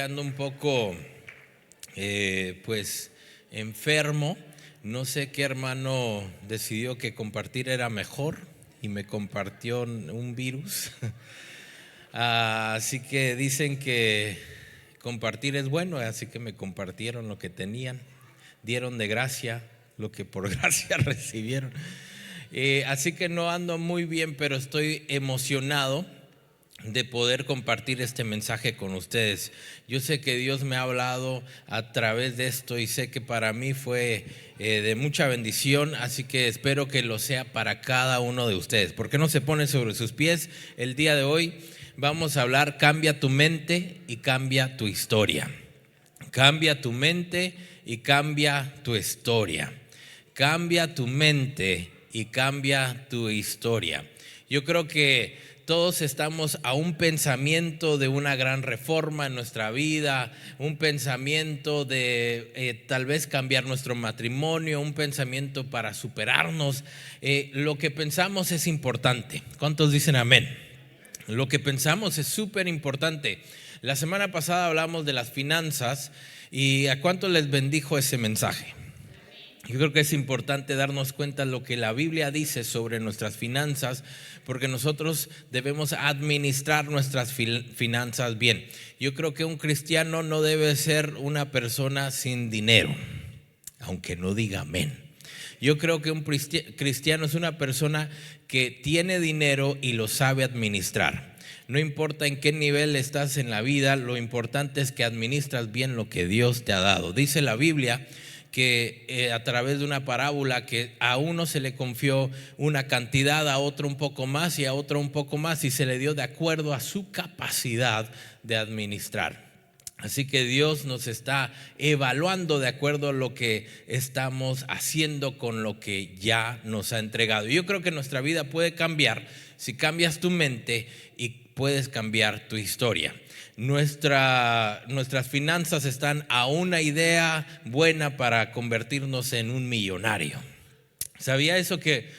ando un poco, enfermo. No sé qué hermano decidió que compartir era mejor y me compartió un virus. Así que dicen que compartir es bueno, así que me compartieron lo que tenían, dieron de gracia lo que por gracia recibieron. Así que no ando muy bien, pero estoy emocionado de poder compartir este mensaje con ustedes. Yo sé que Dios me ha hablado a través de esto y sé que para mí fue de mucha bendición, así que espero que lo sea para cada uno de ustedes. ¿Por qué no se ponen sobre sus pies? El día de hoy vamos a hablar: cambia tu mente y cambia tu historia. Cambia tu mente y cambia tu historia. Cambia tu mente y cambia tu historia. Yo creo que todos estamos a un pensamiento de una gran reforma en nuestra vida, un pensamiento de tal vez cambiar nuestro matrimonio, un pensamiento para superarnos. Lo que pensamos es importante. ¿Cuántos dicen amén? Lo que pensamos es súper importante. La semana pasada hablamos de las finanzas y ¿a cuánto les bendijo ese mensaje? Yo creo que es importante darnos cuenta de lo que la Biblia dice sobre nuestras finanzas, porque nosotros debemos administrar nuestras finanzas bien. Yo creo que un cristiano no debe ser una persona sin dinero, aunque no diga amén. Yo creo que un cristiano es una persona que tiene dinero y lo sabe administrar. No importa en qué nivel estás en la vida, lo importante es que administras bien lo que Dios te ha dado. Dice la Biblia que a través de una parábola, que a uno se le confió una cantidad, a otro un poco más y a otro un poco más, y se le dio de acuerdo a su capacidad de administrar. Así que Dios nos está evaluando de acuerdo a lo que estamos haciendo con lo que ya nos ha entregado. Yo creo que nuestra vida puede cambiar si cambias tu mente y puedes cambiar tu historia. Nuestras finanzas están a una idea buena para convertirnos en un millonario. ¿Sabía eso? Que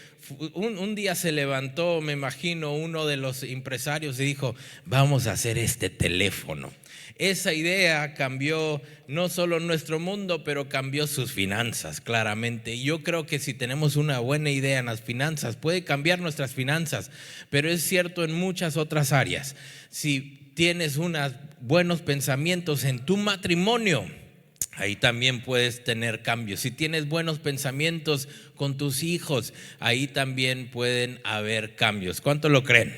un día se levantó, me imagino, uno de los empresarios y dijo: vamos a hacer este teléfono. Esa idea cambió no solo nuestro mundo, pero cambió sus finanzas, claramente. Y yo creo que si tenemos una buena idea en las finanzas, puede cambiar nuestras finanzas, pero es cierto en muchas otras áreas. Si tienes unos buenos pensamientos en tu matrimonio, ahí también puedes tener cambios. Si tienes buenos pensamientos con tus hijos, ahí también pueden haber cambios. ¿Cuánto lo creen?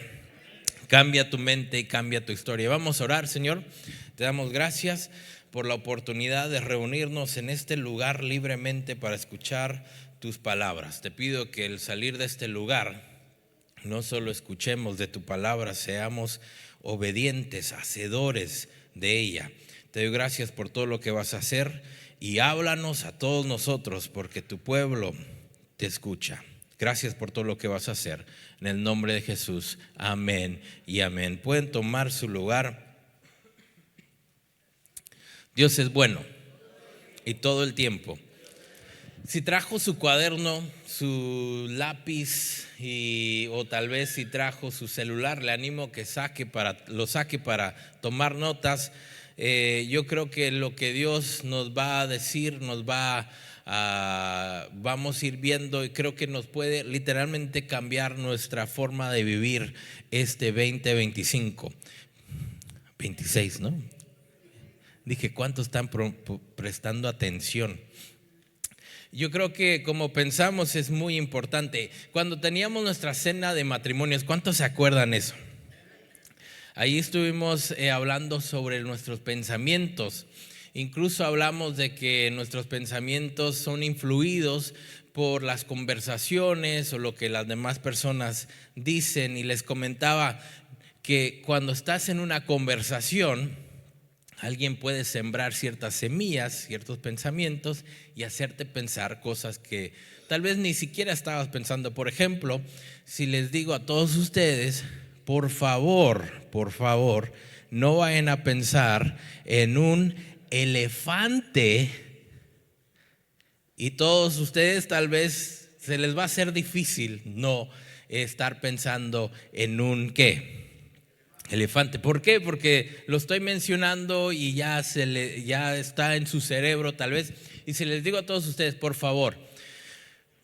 Cambia tu mente y cambia tu historia. Vamos a orar. Señor, te damos gracias por la oportunidad de reunirnos en este lugar libremente para escuchar tus palabras. Te pido que al salir de este lugar no solo escuchemos de tu palabra, seamos obedientes, hacedores de ella. Te doy gracias por todo lo que vas a hacer y háblanos a todos nosotros, porque tu pueblo te escucha. Gracias por todo lo que vas a hacer. En el nombre de Jesús, amén y amén. Pueden tomar su lugar. Dios es bueno y todo el tiempo. Si trajo su cuaderno, su lápiz o tal vez si trajo su celular, le animo que lo saque para tomar notas. Yo creo que lo que Dios nos va a decir, vamos a ir viendo, y creo que nos puede literalmente cambiar nuestra forma de vivir este 2025. 26, ¿no? Dije, ¿cuántos están prestando atención? Yo creo que como pensamos es muy importante. Cuando teníamos nuestra cena de matrimonios, ¿cuántos se acuerdan eso? Ahí estuvimos hablando sobre nuestros pensamientos. Incluso hablamos de que nuestros pensamientos son influidos por las conversaciones o lo que las demás personas dicen, y les comentaba que cuando estás en una conversación, alguien puede sembrar ciertas semillas, ciertos pensamientos y hacerte pensar cosas que tal vez ni siquiera estabas pensando. Por ejemplo, si les digo a todos ustedes, por favor, no vayan a pensar en un elefante, y todos ustedes tal vez se les va a hacer difícil no estar pensando en un ¿qué? Elefante. ¿Por qué? Porque lo estoy mencionando y ya está en su cerebro tal vez. Y si les digo a todos ustedes, por favor,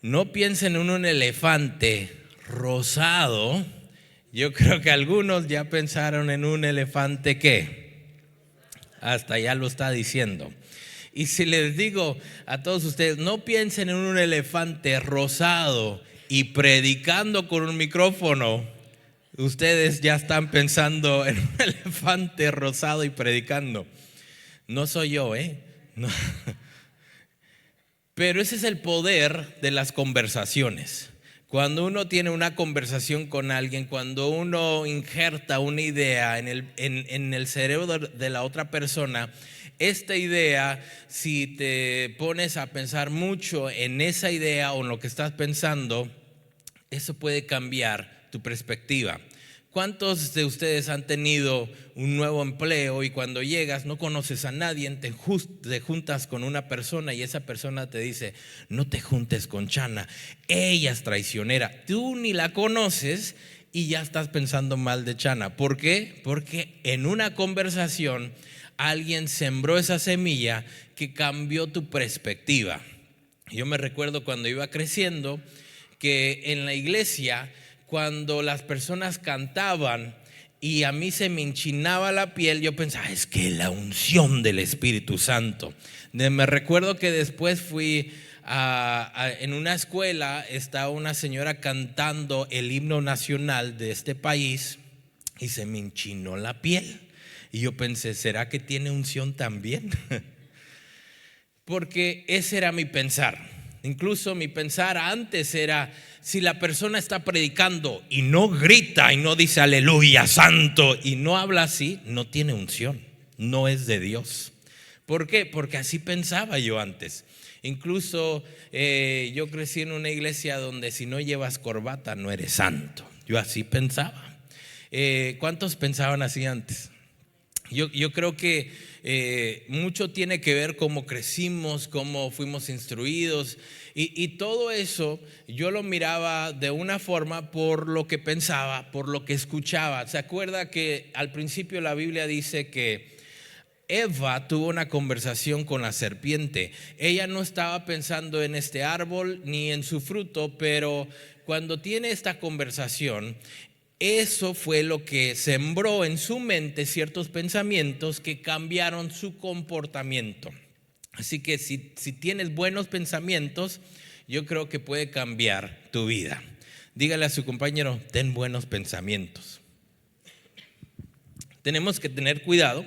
no piensen en un elefante rosado. Yo creo que algunos ya pensaron en un elefante ¿qué? Hasta ya lo está diciendo. Y si les digo a todos ustedes, no piensen en un elefante rosado y predicando con un micrófono, ustedes ya están pensando en un elefante rosado y predicando. No soy yo, no. Pero ese es el poder de las conversaciones. Cuando uno tiene una conversación con alguien, cuando uno injerta una idea en el cerebro de la otra persona, esta idea, si te pones a pensar mucho en esa idea o en lo que estás pensando, eso puede cambiar tu perspectiva. ¿Cuántos de ustedes han tenido un nuevo empleo y cuando llegas no conoces a nadie, te juntas con una persona y esa persona te dice, no te juntes con Chana, ella es traicionera? Tú ni la conoces y ya estás pensando mal de Chana. ¿Por qué? Porque en una conversación alguien sembró esa semilla que cambió tu perspectiva. Yo me recuerdo cuando iba creciendo que en la iglesia, cuando las personas cantaban y a mí se me enchinaba la piel, yo pensaba, es que la unción del Espíritu Santo. Me recuerdo que después fui en una escuela, estaba una señora cantando el himno nacional de este país y se me enchinó la piel. Y yo pensé, ¿será que tiene unción también? Porque ese era mi pensar. Incluso mi pensar antes era, si la persona está predicando y no grita y no dice aleluya, santo, y no habla así, no tiene unción, no es de Dios. ¿Por qué? Porque así pensaba yo antes. Incluso yo crecí en una iglesia donde si no llevas corbata no eres santo. Yo así pensaba. ¿Cuántos pensaban así antes? Yo creo que mucho tiene que ver cómo crecimos, cómo fuimos instruidos y todo eso yo lo miraba de una forma por lo que pensaba, por lo que escuchaba. ¿Se acuerda que al principio la Biblia dice que Eva tuvo una conversación con la serpiente? Ella no estaba pensando en este árbol ni en su fruto, pero cuando tiene esta conversación, eso fue lo que sembró en su mente ciertos pensamientos que cambiaron su comportamiento. Así que si tienes buenos pensamientos, yo creo que puede cambiar tu vida. Dígale a su compañero, ten buenos pensamientos. Tenemos que tener cuidado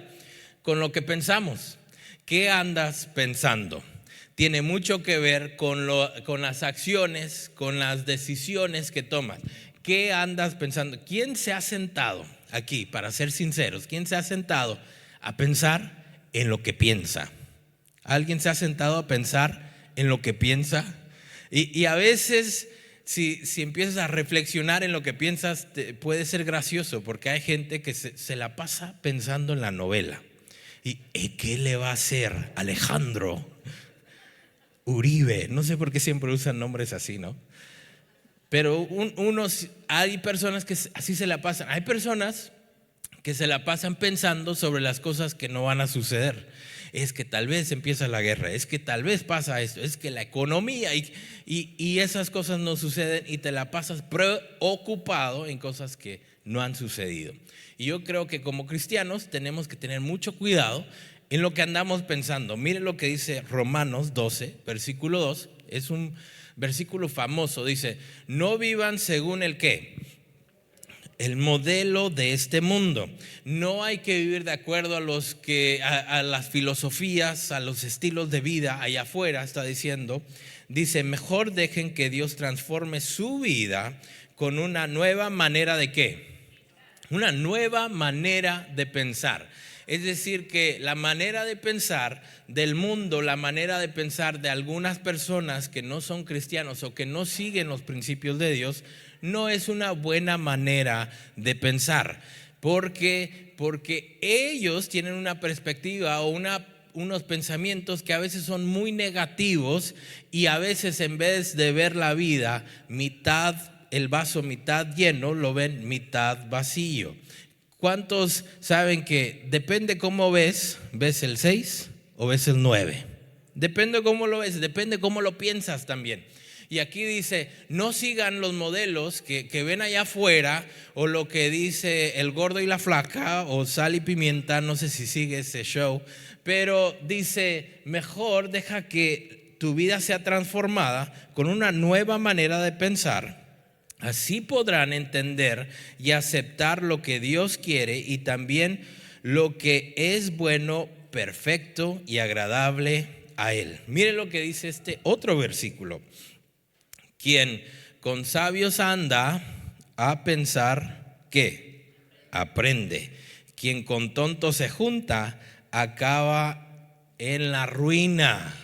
con lo que pensamos. ¿Qué andas pensando? Tiene mucho que ver con las acciones, con las decisiones que tomas. ¿Qué andas pensando? ¿Quién se ha sentado aquí, para ser sinceros, quién se ha sentado a pensar en lo que piensa? ¿Alguien se ha sentado a pensar en lo que piensa? Y a veces, si empiezas a reflexionar en lo que piensas, puede ser gracioso, porque hay gente que se la pasa pensando en la novela. ¿Y qué le va a hacer Alejandro Uribe? No sé por qué siempre usan nombres así, ¿no? Pero hay personas que así se la pasan. Hay personas que se la pasan pensando sobre las cosas que no van a suceder. Es que tal vez empieza la guerra, es que tal vez pasa esto, es que la economía y esas cosas no suceden y te la pasas preocupado en cosas que no han sucedido. Y yo creo que como cristianos tenemos que tener mucho cuidado en lo que andamos pensando. Miren lo que dice Romanos 12, versículo 2, es un versículo famoso, dice, no vivan según el ¿qué? El modelo de este mundo. No hay que vivir de acuerdo a las filosofías, a los estilos de vida allá afuera, está diciendo. Dice, mejor dejen que Dios transforme su vida con una nueva manera de ¿qué? Una nueva manera de pensar. Es decir, que la manera de pensar del mundo, la manera de pensar de algunas personas que no son cristianos o que no siguen los principios de Dios, no es una buena manera de pensar. Porque ellos tienen una perspectiva o unos pensamientos que a veces son muy negativos y a veces en vez de ver la vida el vaso mitad lleno, lo ven mitad vacío. ¿Cuántos saben que depende cómo ves el 6 o ves el 9? Depende cómo lo ves, depende cómo lo piensas también. Y aquí dice, no sigan los modelos que ven allá afuera, o lo que dice El Gordo y la Flaca, o Sal y Pimienta, no sé si sigue ese show, pero dice, mejor deja que tu vida sea transformada con una nueva manera de pensar. Así podrán entender y aceptar lo que Dios quiere y también lo que es bueno, perfecto y agradable a Él. Mire lo que dice este otro versículo. Quien con sabios anda, a pensar que aprende. Quien con tontos se junta, acaba en la ruina.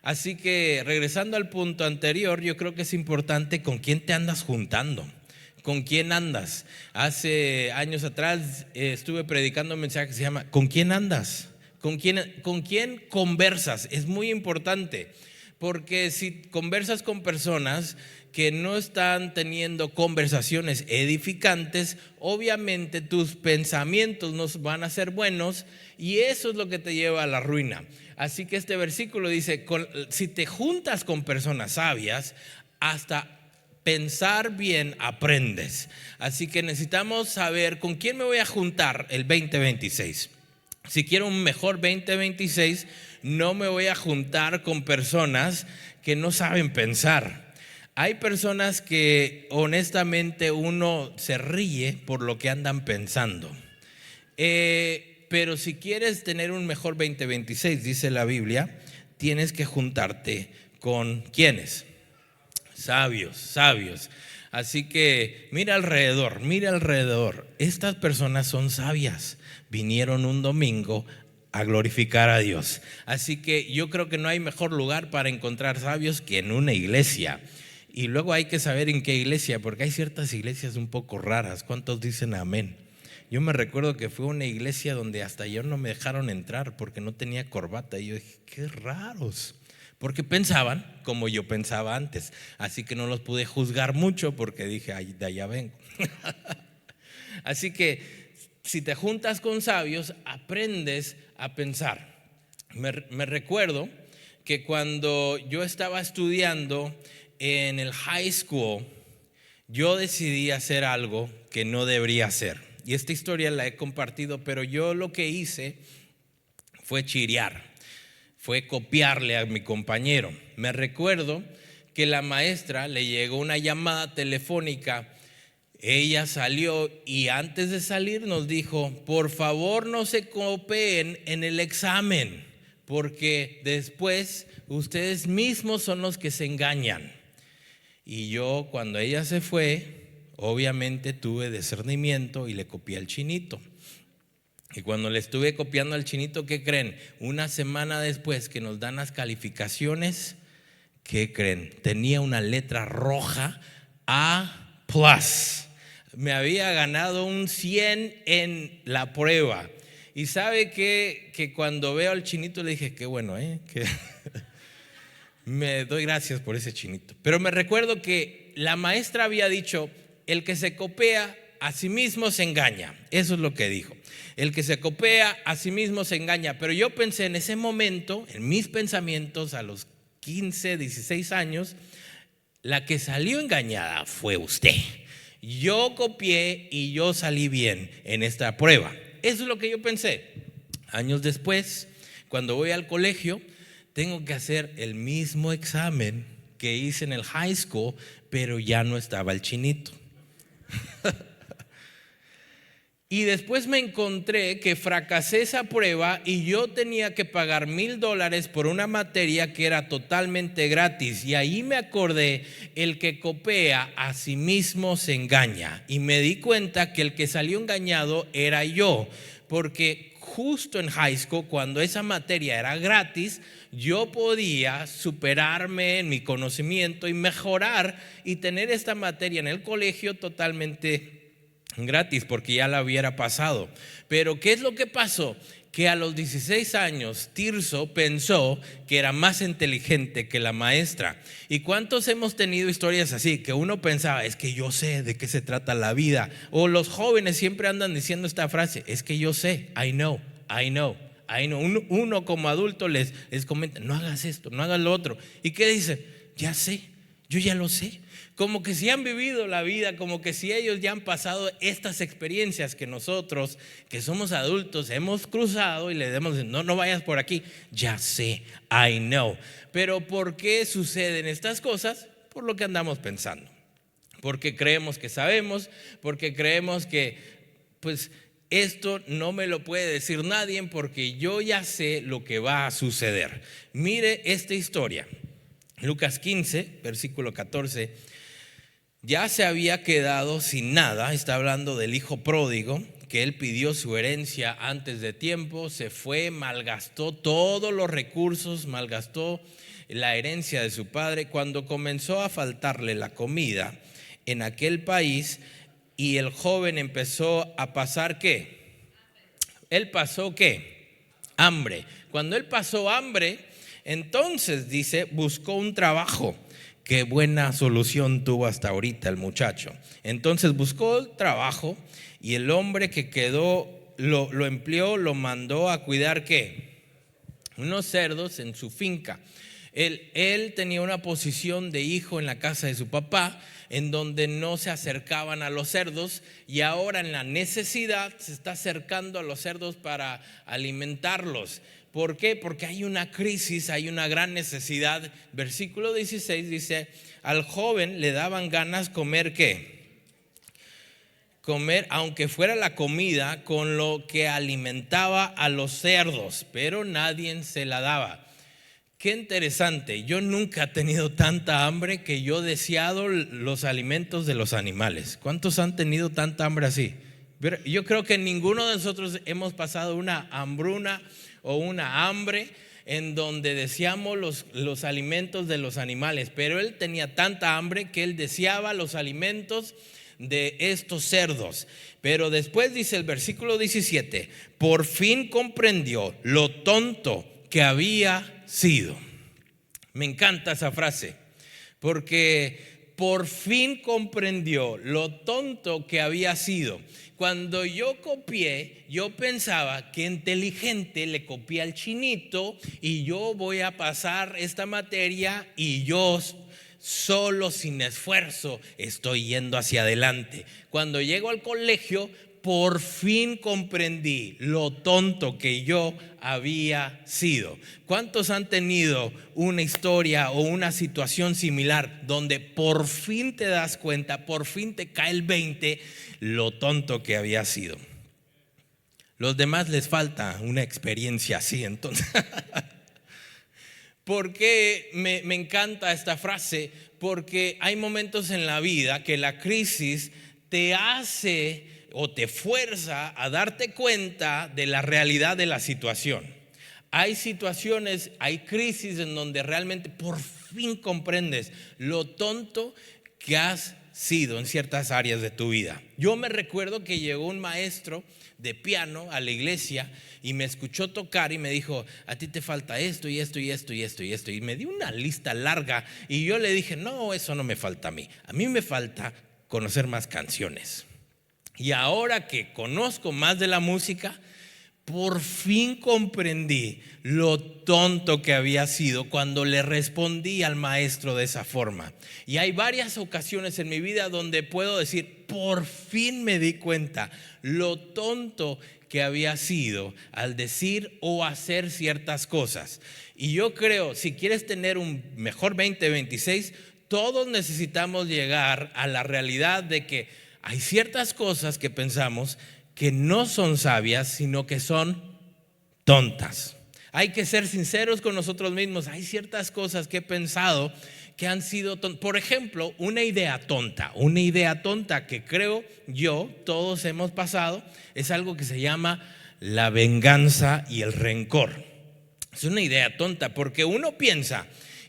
Así que regresando al punto anterior, yo creo que es importante con quién te andas juntando, con quién andas. Hace años atrás estuve predicando un mensaje que se llama ¿con quién andas? ¿Con quién conversas? Es muy importante, porque si conversas con personas que no están teniendo conversaciones edificantes, obviamente tus pensamientos no van a ser buenos y eso es lo que te lleva a la ruina. Así que este versículo dice, si te juntas con personas sabias, hasta pensar bien aprendes. Así que necesitamos saber con quién me voy a juntar el 2026. Si quiero un mejor 2026, no me voy a juntar con personas que no saben pensar. Hay personas que honestamente uno se ríe por lo que andan pensando. Pero si quieres tener un mejor 2026, dice la Biblia, tienes que juntarte con ¿quiénes? Sabios. Así que mira alrededor. Estas personas son sabias. Vinieron un domingo a glorificar a Dios. Así que yo creo que no hay mejor lugar para encontrar sabios que en una iglesia. Y luego hay que saber en qué iglesia, porque hay ciertas iglesias un poco raras. ¿Cuántos dicen amén? Yo me recuerdo que fue una iglesia donde hasta yo no me dejaron entrar porque no tenía corbata. Y yo dije, qué raros. Porque pensaban como yo pensaba antes. Así que no los pude juzgar mucho porque dije, ay, de allá vengo. Así que si te juntas con sabios, aprendes a pensar. Me recuerdo que cuando yo estaba estudiando en el high school, yo decidí hacer algo que no debería hacer. Y esta historia la he compartido, pero yo lo que hice fue chirear, fue copiarle a mi compañero. Me recuerdo que la maestra le llegó una llamada telefónica. Ella salió y antes de salir nos dijo, por favor no se copien en el examen, porque después ustedes mismos son los que se engañan. Y yo, cuando ella se fue, obviamente tuve discernimiento y le copié al chinito. Y cuando le estuve copiando al chinito, ¿qué creen? Una semana después que nos dan las calificaciones, ¿qué creen? Tenía una letra roja, A+. Me había ganado un 100 en la prueba. Y sabe que cuando veo al chinito le dije, qué bueno, que me doy gracias por ese chinito. Pero me recuerdo que la maestra había dicho, el que se copia a sí mismo se engaña. Eso es lo que dijo. El que se copia a sí mismo se engaña. Pero yo pensé en ese momento, en mis pensamientos a los 15, 16 años, la que salió engañada fue usted. Yo copié y yo salí bien en esta prueba. Eso es lo que yo pensé. Años después, cuando voy al colegio, tengo que hacer el mismo examen que hice en el high school, pero ya no estaba el chinito. Y después me encontré que fracasé esa prueba y yo tenía que pagar $1,000 por una materia que era totalmente gratis. Y ahí me acordé, el que copia a sí mismo se engaña. Y me di cuenta que el que salió engañado era yo, porque justo en high school, cuando esa materia era gratis, yo podía superarme en mi conocimiento y mejorar y tener esta materia en el colegio totalmente gratis porque ya la hubiera pasado. Pero ¿qué es lo que pasó? que a los 16 años Tirso pensó que era más inteligente que la maestra. ¿Y cuántos hemos tenido historias así? Que uno pensaba, es que yo sé de qué se trata la vida. O los jóvenes siempre andan diciendo esta frase, es que yo sé, I know. Uno como adulto les comenta, no hagas esto, no hagas lo otro. ¿Y qué dice? Ya sé, yo ya lo sé. Como que si han vivido la vida, como que si ellos ya han pasado estas experiencias que nosotros, que somos adultos, hemos cruzado y le demos, no vayas por aquí. Ya sé, I know. Pero ¿por qué suceden estas cosas? Por lo que andamos pensando. Porque creemos que sabemos, porque creemos que, pues, esto no me lo puede decir nadie porque yo ya sé lo que va a suceder. Mire esta historia. Lucas 15, versículo 14. Ya se había quedado sin nada, está hablando del hijo pródigo, que él pidió su herencia antes de tiempo, se fue, malgastó todos los recursos, malgastó la herencia de su padre. Cuando comenzó a faltarle la comida en aquel país y el joven empezó a pasar ¿qué? Él pasó ¿qué? Hambre. Cuando él pasó hambre, entonces dice, buscó un trabajo. Qué buena solución tuvo hasta ahorita el muchacho. Entonces buscó el trabajo y el hombre que quedó lo empleó, lo mandó a cuidar ¿qué? Unos cerdos en su finca. Él tenía una posición de hijo en la casa de su papá, en donde no se acercaban a los cerdos, y ahora en la necesidad se está acercando a los cerdos para alimentarlos. ¿Por qué? Porque hay una crisis, hay una gran necesidad. Versículo 16 dice, al joven le daban ganas comer ¿qué? Comer, aunque fuera la comida con lo que alimentaba a los cerdos, pero nadie se la daba. Qué interesante, yo nunca he tenido tanta hambre que yo he deseado los alimentos de los animales. ¿Cuántos han tenido tanta hambre así? Yo creo que ninguno de nosotros hemos pasado una hambruna o una hambre en donde deseamos los alimentos de los animales, pero él tenía tanta hambre que él deseaba los alimentos de estos cerdos. Pero después dice el versículo 17, por fin comprendió lo tonto que había sido. Me encanta esa frase, porque por fin comprendió lo tonto que había sido. Cuando yo copié, yo pensaba que inteligente le copié al chinito y yo voy a pasar esta materia y yo solo sin esfuerzo estoy yendo hacia adelante. Cuando llego al colegio, por fin comprendí lo tonto que yo había sido. ¿Cuántos han tenido una historia o una situación similar donde por fin te das cuenta, por fin te cae el 20 lo tonto que había sido? Los demás les falta una experiencia así, entonces. ¿Por qué me encanta esta frase? Porque hay momentos en la vida que la crisis te hace o te fuerza a darte cuenta de la realidad de la situación. Hay situaciones, hay crisis en donde realmente por fin comprendes lo tonto que has sido en ciertas áreas de tu vida. Yo me recuerdo que llegó un maestro de piano a la iglesia y me escuchó tocar y me dijo, a ti te falta esto y esto y esto y esto y esto, y me dio una lista larga y yo le dije, no, eso no me falta a mí me falta conocer más canciones. Y ahora que conozco más de la música, por fin comprendí lo tonto que había sido cuando le respondí al maestro de esa forma. Y hay varias ocasiones en mi vida donde puedo decir, por fin me di cuenta lo tonto que había sido al decir o hacer ciertas cosas. Y yo creo, si quieres tener un mejor 2026, todos necesitamos llegar a la realidad de que hay ciertas cosas que pensamos que no son sabias, sino que son tontas. Hay que ser sinceros con nosotros mismos. Hay ciertas cosas que he pensado que han sido tontas. Por ejemplo, una idea tonta que creo yo, todos hemos pasado, es algo que se llama la venganza y el rencor. Es una idea tonta porque uno piensa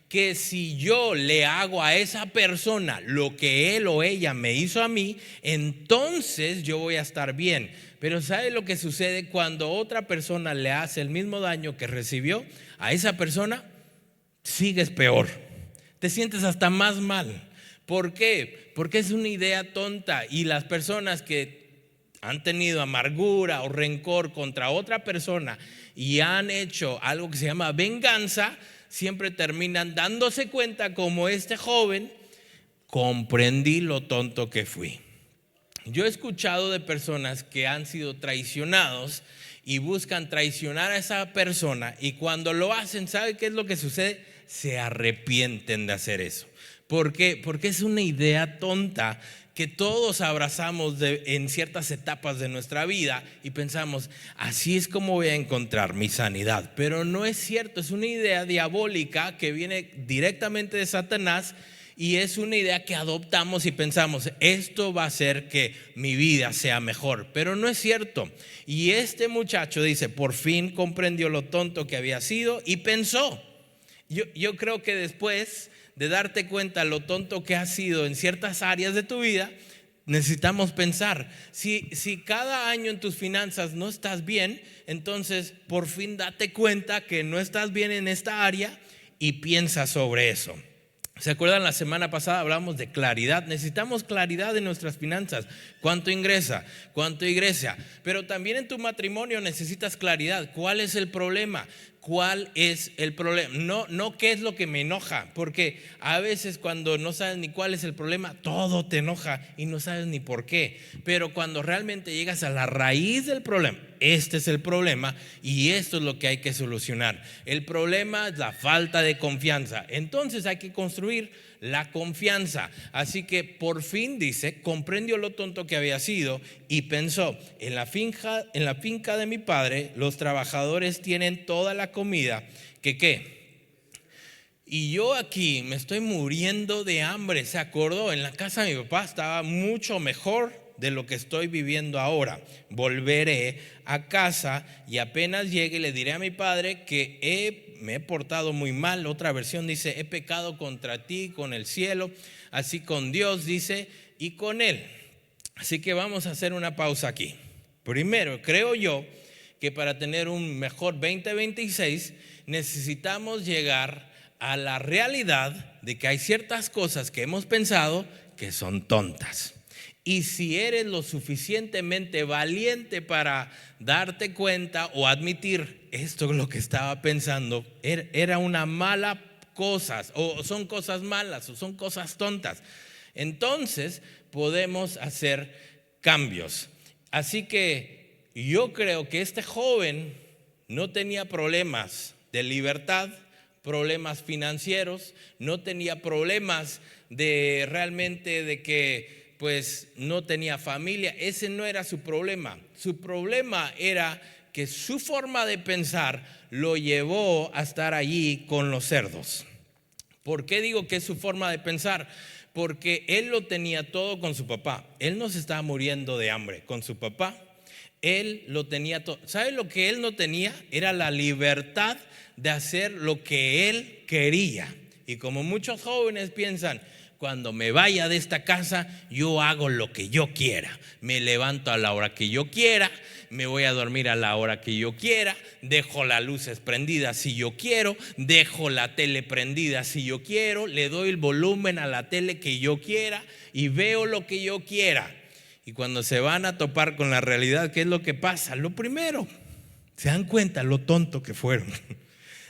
que si yo le hago a esa persona lo que él o ella me hizo a mí, entonces yo voy a estar bien. Pero ¿sabe lo que sucede cuando otra persona le hace el mismo daño que recibió a esa persona? Sigues peor, te sientes hasta más mal. ¿Por qué? Porque es una idea tonta, y las personas que han tenido amargura o rencor contra otra persona y han hecho algo que se llama venganza, siempre terminan dándose cuenta, como este joven: comprendí lo tonto que fui. Yo he escuchado de personas que han sido traicionados y buscan traicionar a esa persona, y cuando lo hacen, ¿sabe qué es lo que sucede? Se arrepienten de hacer eso. ¿Por qué? Porque es una idea tonta que todos abrazamos en ciertas etapas de nuestra vida y pensamos: así es como voy a encontrar mi sanidad. Pero no es cierto, es una idea diabólica que viene directamente de Satanás, y es una idea que adoptamos y pensamos: esto va a hacer que mi vida sea mejor. Pero no es cierto. Y este muchacho dice: por fin comprendió lo tonto que había sido y pensó. Yo creo que después de darte cuenta lo tonto que has sido en ciertas áreas de tu vida, necesitamos pensar. Si cada año en tus finanzas no estás bien, entonces por fin date cuenta que no estás bien en esta área y piensa sobre eso. ¿Se acuerdan? La semana pasada hablamos de claridad. Necesitamos claridad en nuestras finanzas. ¿Cuánto ingresa? ¿Cuánto egresa? Pero también en tu matrimonio necesitas claridad. ¿Cuál es el problema? ¿Cuál es el problema? No qué es lo que me enoja, porque a veces cuando no sabes ni cuál es el problema, todo te enoja y no sabes ni por qué. Pero cuando realmente llegas a la raíz del problema, este es el problema y esto es lo que hay que solucionar. El problema es la falta de confianza. Entonces hay que construir la confianza. Así que por fin, dice, comprendió lo tonto que había sido y pensó: en la finca de mi padre los trabajadores tienen toda la comida que ¿qué? Y yo aquí me estoy muriendo de hambre. Se acordó, en la casa de mi papá estaba mucho mejor de lo que estoy viviendo ahora. Volveré a casa y apenas llegue le diré a mi padre que me he portado muy mal. Otra versión dice: he pecado contra ti, con el cielo, así con Dios, dice, y con él. Así que vamos a hacer una pausa aquí. Primero, creo yo que para tener un mejor 2026 necesitamos llegar a la realidad de que hay ciertas cosas que hemos pensado que son tontas. Y si eres lo suficientemente valiente para darte cuenta o admitir: esto es lo que estaba pensando, era una mala cosa, o son cosas malas, o son cosas tontas, entonces podemos hacer cambios. Así que yo creo que este joven no tenía problemas de libertad, problemas financieros, no tenía problemas de realmente de que pues no tenía familia. Ese no era su problema. Su problema era que su forma de pensar lo llevó a estar allí con los cerdos. ¿Por qué digo que es su forma de pensar? Porque él lo tenía todo con su papá. Él no se estaba muriendo de hambre con su papá. Él lo tenía todo. ¿Sabe lo que él no tenía? Era la libertad de hacer lo que él quería. Y como muchos jóvenes piensan: cuando me vaya de esta casa, yo hago lo que yo quiera. Me levanto a la hora que yo quiera, me voy a dormir a la hora que yo quiera, dejo las luces prendidas si yo quiero, dejo la tele prendida si yo quiero, le doy el volumen a la tele que yo quiera y veo lo que yo quiera. Y cuando se van a topar con la realidad, ¿qué es lo que pasa? Lo primero, se dan cuenta lo tonto que fueron.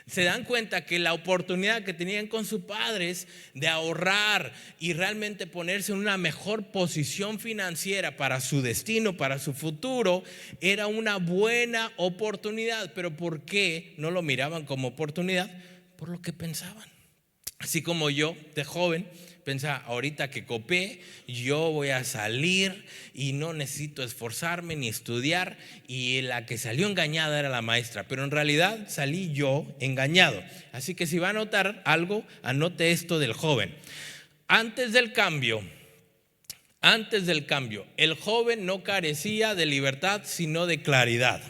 Se dan cuenta que la oportunidad que tenían con sus padres de ahorrar y realmente ponerse en una mejor posición financiera para su destino, para su futuro, era una buena oportunidad. Pero ¿por qué no lo miraban como oportunidad? Por lo que pensaban. Así como yo, de joven, pensaba: ahorita que copé, yo voy a salir y no necesito esforzarme ni estudiar, y la que salió engañada era la maestra, pero en realidad salí yo engañado. Así que si va a anotar algo, anote esto del joven. Antes del cambio, el joven no carecía de libertad, sino de claridad.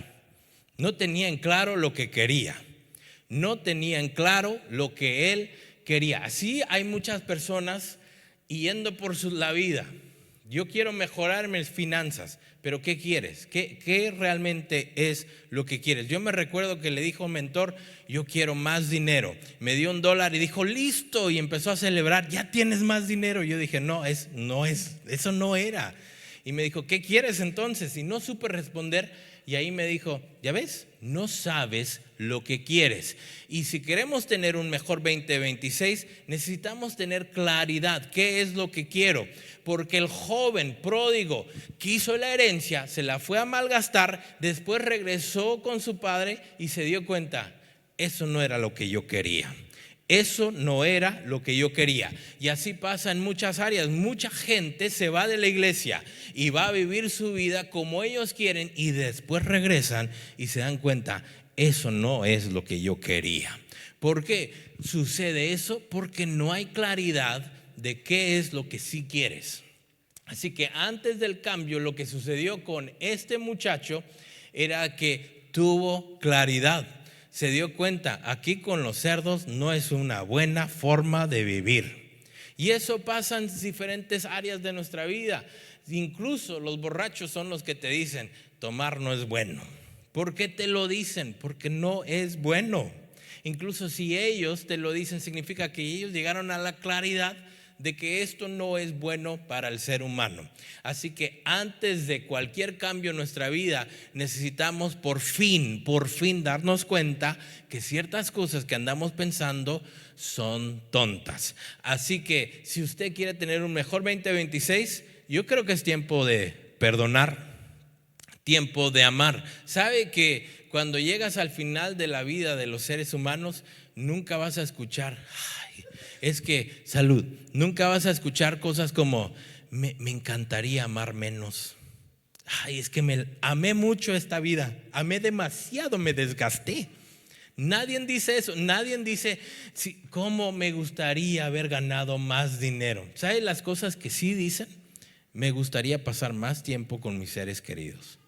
No tenía en claro lo que quería, no tenía en claro lo que él quería. Así hay muchas personas yendo por la vida. Yo quiero mejorar mis finanzas, pero ¿qué quieres? ¿Qué realmente es lo que quieres? Yo me recuerdo que le dijo a un mentor, yo quiero más dinero. Me dio $1 y dijo, listo, y empezó a celebrar, ya tienes más dinero. Yo dije, eso no era. Y me dijo, ¿qué quieres entonces? Y no supe responder. Y ahí me dijo, ya ves, no sabes lo que quieres. Y si queremos tener un mejor 2026, necesitamos tener claridad. ¿Qué es lo que quiero? Porque el joven pródigo quiso la herencia, se la fue a malgastar, después regresó con su padre y se dio cuenta, eso no era lo que yo quería. Eso no era lo que yo quería. Y así pasa en muchas áreas. Mucha gente se va de la iglesia y va a vivir su vida como ellos quieren y después regresan y se dan cuenta, eso no es lo que yo quería. ¿Por qué sucede eso? Porque no hay claridad de qué es lo que sí quieres. Así que antes del cambio, lo que sucedió con este muchacho era que tuvo claridad. Se dio cuenta, aquí con los cerdos no es una buena forma de vivir. Y eso pasa en diferentes áreas de nuestra vida. Incluso los borrachos son los que te dicen, tomar no es bueno. ¿Por qué te lo dicen? Porque no es bueno. Incluso si ellos te lo dicen, significa que ellos llegaron a la claridad de que esto no es bueno para el ser humano. Así que antes de cualquier cambio en nuestra vida, necesitamos por fin darnos cuenta que ciertas cosas que andamos pensando son tontas. Así que si usted quiere tener un mejor 2026, yo creo que es tiempo de perdonar, tiempo de amar. ¿Sabe que cuando llegas al final de la vida de los seres humanos, nunca vas a escuchar, es que salud, nunca vas a escuchar cosas como me encantaría amar menos? Es que me amé mucho esta vida, amé demasiado, me desgasté. Nadie dice eso, nadie dice cómo me gustaría haber ganado más dinero. ¿Sabe las cosas que sí dicen? Me gustaría pasar más tiempo con mis seres queridos.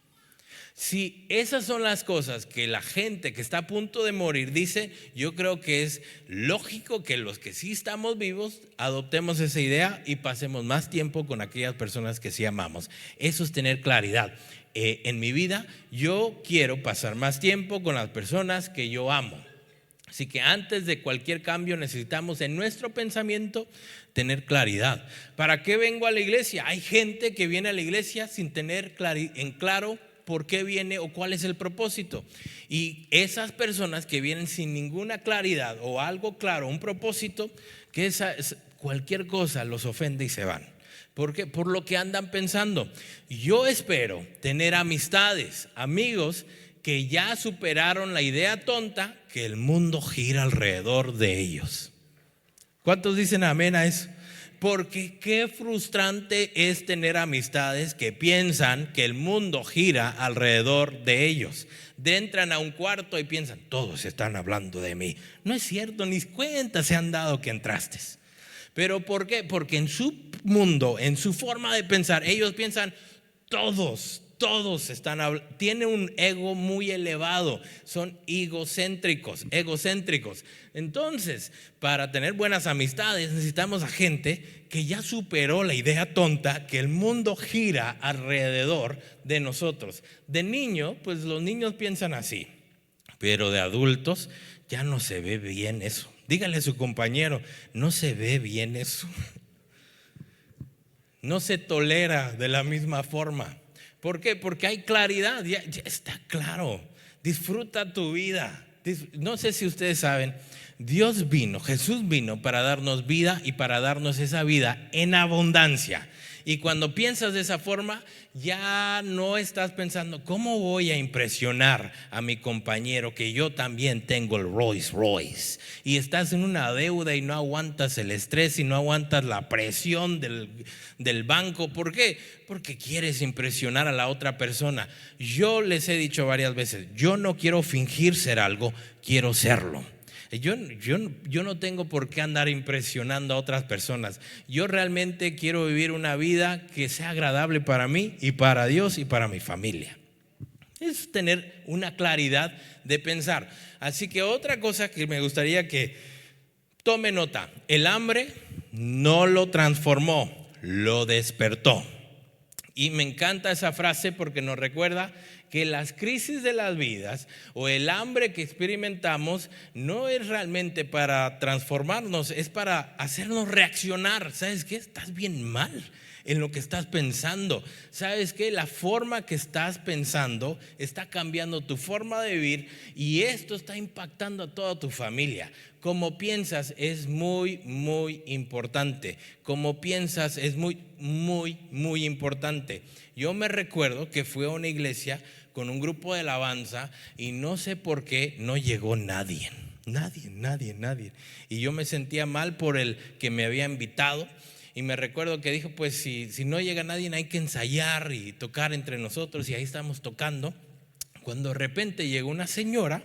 Si esas son las cosas que la gente que está a punto de morir dice, yo creo que es lógico que los que sí estamos vivos adoptemos esa idea y pasemos más tiempo con aquellas personas que sí amamos. Eso es tener claridad. En mi vida yo quiero pasar más tiempo con las personas que yo amo. Así que antes de cualquier cambio necesitamos en nuestro pensamiento tener claridad. ¿Para qué vengo a la iglesia? Hay gente que viene a la iglesia sin tener en claro por qué viene o cuál es el propósito. Y esas personas que vienen sin ninguna claridad o algo claro, un propósito, que cualquier cosa los ofende y se van. ¿Por qué? Por lo que andan pensando. Yo espero tener amistades, amigos que ya superaron la idea tonta que el mundo gira alrededor de ellos. ¿Cuántos dicen amén a eso? Porque qué frustrante es tener amistades que piensan que el mundo gira alrededor de ellos. Entran a un cuarto y piensan, todos están hablando de mí. No es cierto, ni cuenta se han dado que entraste. ¿Pero por qué? Porque en su mundo, en su forma de pensar, ellos piensan, todos tienen un ego muy elevado, son egocéntricos. Entonces, para tener buenas amistades necesitamos a gente que ya superó la idea tonta que el mundo gira alrededor de nosotros. De niño, pues los niños piensan así, pero de adultos ya no se ve bien eso. Dígale a su compañero, no se ve bien eso. No se tolera de la misma forma. ¿Por qué? Porque hay claridad, ya está claro. Disfruta tu vida. No sé si ustedes saben, Jesús vino para darnos vida y para darnos esa vida en abundancia. Y cuando piensas de esa forma, ya no estás pensando, ¿cómo voy a impresionar a mi compañero que yo también tengo el Rolls Royce? Y estás en una deuda y no aguantas el estrés y no aguantas la presión del banco. ¿Por qué? Porque quieres impresionar a la otra persona. Yo les he dicho varias veces, yo no quiero fingir ser algo, quiero serlo. Yo no tengo por qué andar impresionando a otras personas. Yo realmente quiero vivir una vida que sea agradable para mí y para Dios y para mi familia. Es tener una claridad de pensar. Así que otra cosa que me gustaría que Tome nota, el hambre no lo transformó, lo despertó. Y me encanta esa frase porque nos recuerda que las crisis de las vidas o el hambre que experimentamos no es realmente para transformarnos, es para hacernos reaccionar. ¿Sabes qué? Estás bien mal en lo que estás pensando. ¿Sabes qué? La forma que estás pensando está cambiando tu forma de vivir y esto está impactando a toda tu familia. Cómo piensas es muy, muy importante. Cómo piensas es muy, muy, muy importante. Yo me recuerdo que fui a una iglesia con un grupo de alabanza y no sé por qué no llegó nadie. Nadie. Y yo me sentía mal por el que me había invitado. Y me recuerdo que dijo, pues si no llega nadie hay que ensayar y tocar entre nosotros. Y ahí estamos tocando, cuando de repente llegó una señora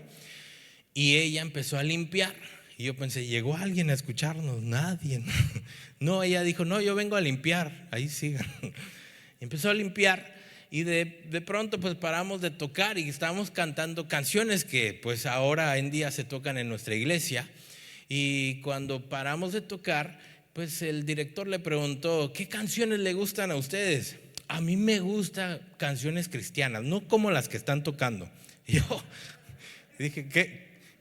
y ella empezó a limpiar. Y yo pensé, ¿llegó alguien a escucharnos? Nadie. No, ella dijo, no, yo vengo a limpiar, ahí sigan. Empezó a limpiar y de pronto pues paramos de tocar y estábamos cantando canciones que pues ahora en día se tocan en nuestra iglesia. Y cuando paramos de tocar, pues el director le preguntó, ¿qué canciones le gustan a ustedes? A mí me gustan canciones cristianas, no como las que están tocando. Y yo dije,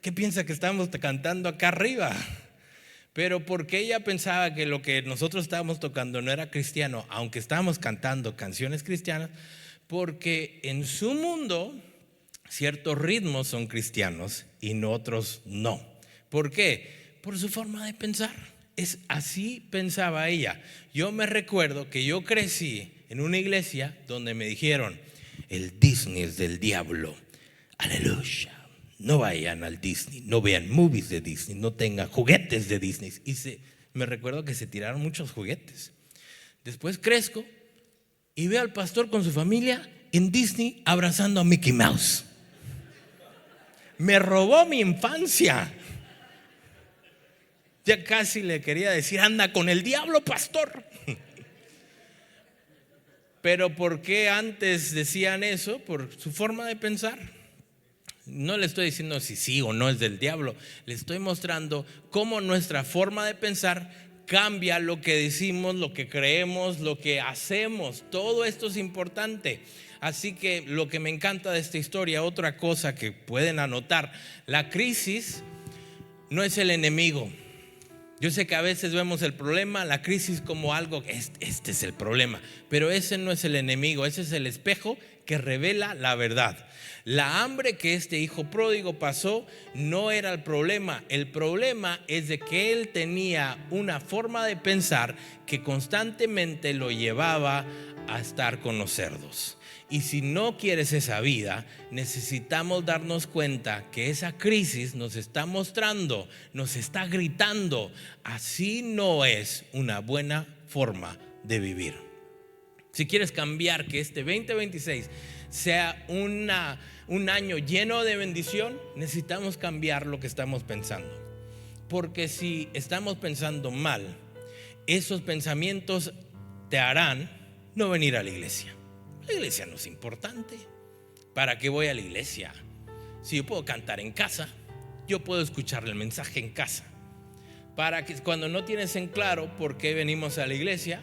¿qué piensa que estamos cantando acá arriba? Pero porque ella pensaba que lo que nosotros estábamos tocando no era cristiano, aunque estábamos cantando canciones cristianas, porque en su mundo ciertos ritmos son cristianos y no otros no. ¿Por qué? Por su forma de pensar. Es así pensaba ella. Yo me recuerdo que yo crecí en una iglesia donde me dijeron, el Disney es del diablo. Aleluya. No vayan al Disney, no vean movies de Disney, no tengan juguetes de Disney. Y me recuerdo que se tiraron muchos juguetes. Después crezco y veo al pastor con su familia en Disney abrazando a Mickey Mouse. Me robó mi infancia. Ya casi le quería decir, anda con el diablo, pastor. Pero ¿por qué antes decían eso? Por su forma de pensar. No le estoy diciendo si sí o no es del diablo. Le estoy mostrando cómo nuestra forma de pensar cambia lo que decimos, lo que creemos, lo que hacemos. Todo esto es importante. Así que lo que me encanta de esta historia, otra cosa que pueden anotar, la crisis no es el enemigo. Yo sé que a veces vemos el problema, la crisis como algo, este es el problema, pero ese no es el enemigo, ese es el espejo que revela la verdad. La hambre que este hijo pródigo pasó no era el problema es de que él tenía una forma de pensar que constantemente lo llevaba a estar con los cerdos. Y si no quieres esa vida, necesitamos darnos cuenta que esa crisis nos está mostrando, nos está gritando, así no es una buena forma de vivir. Si quieres cambiar que este 2026 sea un año lleno de bendición, necesitamos cambiar lo que estamos pensando. Porque si estamos pensando mal, esos pensamientos te harán no venir a la iglesia. La iglesia no es importante. ¿Para qué voy a la iglesia? Si yo puedo cantar en casa, yo puedo escuchar el mensaje en casa. Para que cuando no tienes en claro por qué venimos a la iglesia,